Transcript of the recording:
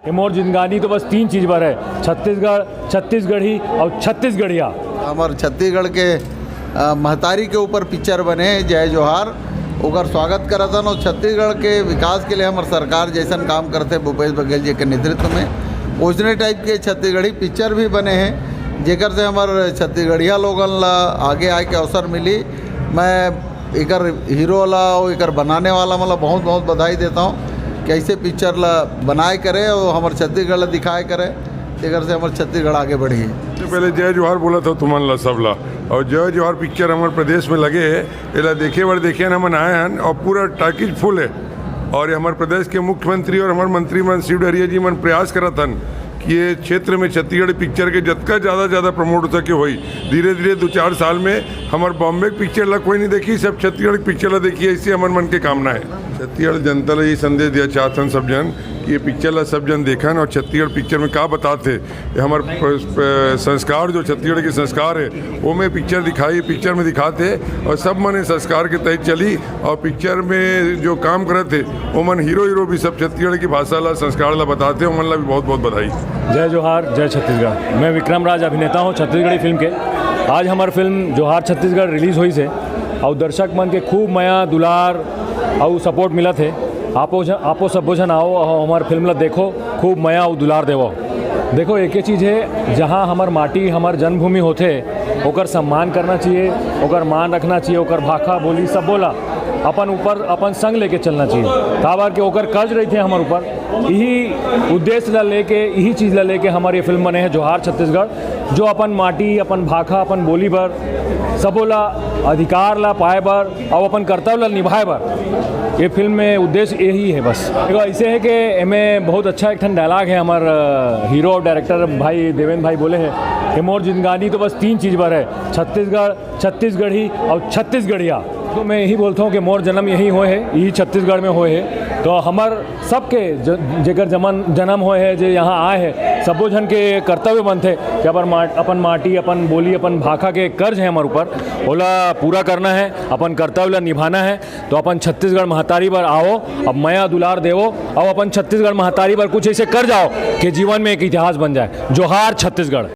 मोर जिंदगानी तो बस तीन चीज़ पर है, छत्तीसगढ़, छत्तीसगढ़ी और छत्तीसगढ़िया। हमारे छत्तीसगढ़ के महतारी के ऊपर पिक्चर बने जय जोहार ओकर स्वागत करा था। और छत्तीसगढ़ के विकास के लिए हमारे सरकार जैसन काम करते भूपेश बघेल जी के नेतृत्व में ओजने टाइप के छत्तीसगढ़ी पिक्चर भी बने हैं, जेकर से हमारे छत्तीसगढ़िया लोगन ला आगे आए के अवसर मिली। मैं एकर हीरो ला और एकर बनाने वाला मतलब बहुत बहुत बधाई देता हूँ कि ऐसे पिक्चर ला बनाए करे और हमारे छत्तीसगढ़ ला दिखाए करे, तेकर से हमारे छत्तीसगढ़ आगे बढ़ी है। सबसे पहले जय जोहार बोला था तुमन ला सब ला, और जय जोहार पिक्चर हमारे प्रदेश में लगे है, एला देखे बार देखे हमन आए हैं और पूरा टाकिज फुल है। और ये हमारे प्रदेश के मुख्यमंत्री और हमारे मंत्री मन शिव डहरिया जी मन प्रयास करत हन कि ये क्षेत्र में छत्तीसगढ़ पिक्चर के जतका ज़्यादा प्रमोट हो सके होई। धीरे धीरे 2-4 साल में हमारे बॉम्बे की पिक्चर ला कोई नहीं देखी, सब छत्तीसगढ़ की पिक्चर ला देखी, ऐसी हमारे मन के कामना है। छत्तीसगढ़ जनता ला ये संदेश दिया चाहते हैं सब जन कि ये पिक्चर ला सब जन देखन और छत्तीसगढ़ पिक्चर में क्या बताते ये हमारे संस्कार जो छत्तीसगढ़ के संस्कार है वो में पिक्चर दिखाई, पिक्चर में दिखाते और सब मन संस्कार के तहत चली। और पिक्चर में जो काम करते वो मन हीरो भी सब छत्तीसगढ़ की भाषा ला संस्कार ला बताते, वो मन ला भी बहुत बहुत बधाई। जय जोहार, जय छत्तीसगढ़। मैं विक्रम राज अभिनेता हूँ छत्तीसगढ़ी फिल्म के। आज हमार फिल्म जोहार छत्तीसगढ़ रिलीज़ हुई से और दर्शक मन के खूब माया दुलार और सपोर्ट मिला थे। आपो सब जन आओ और हमार फिल्म ला देखो, खूब माया और दुलार देवो। देखो एक ही चीज़ है, जहाँ हमार माटी हमार जन्मभूमि होते ओकर सम्मान करना चाहिए, ओकर मान रखना चाहिए, ओकर भाषा बोली सब बोला अपन ऊपर अपन संग लेके चलना चाहिए। काबर के ओकर कर्ज रही थे हमारे ऊपर, यही उद्देश्य ला लेके, यही चीज़ ला लेके हमारे ये फिल्म बने हैं जोहार छत्तीसगढ़, जो अपन माटी अपन भाषा अपन बोली बर सबो ला अधिकार ला पाए बर और अपन कर्तव्य ला निभाए बर ये फिल्म में उद्देश्य यही है। बस देखो ऐसे है कि एमें बहुत अच्छा एक ठन डायलॉग है, हमार हीरो और डायरेक्टर भाई देवेंद्र भाई बोले हैं कि मोर जिंदगानी तो बस तीन चीज़ पर है, छत्तीसगढ़, छत्तीसगढ़ी और छत्तीसगढ़िया। तो मैं यही बोलता हूँ कि मोर जन्म यही हुए है, यही छत्तीसगढ़ में हुए है। तो हमार सबके जेकर जन्म हुए है जो यहाँ आए हैं सबो जन के कर्तव्य बनते कि अपन माटी अपन बोली अपन भाषा के कर्ज है हमारे ऊपर, ओला पूरा करना है, अपन कर्तव्य ला निभाना है। तो अपन छत्तीसगढ़ महतारी पर आओ, अब माया दुलार देवो और अपन छत्तीसगढ़ महतारी पर कुछ ऐसे कर जाओ कि जीवन में एक इतिहास बन जाए। जोहार छत्तीसगढ़।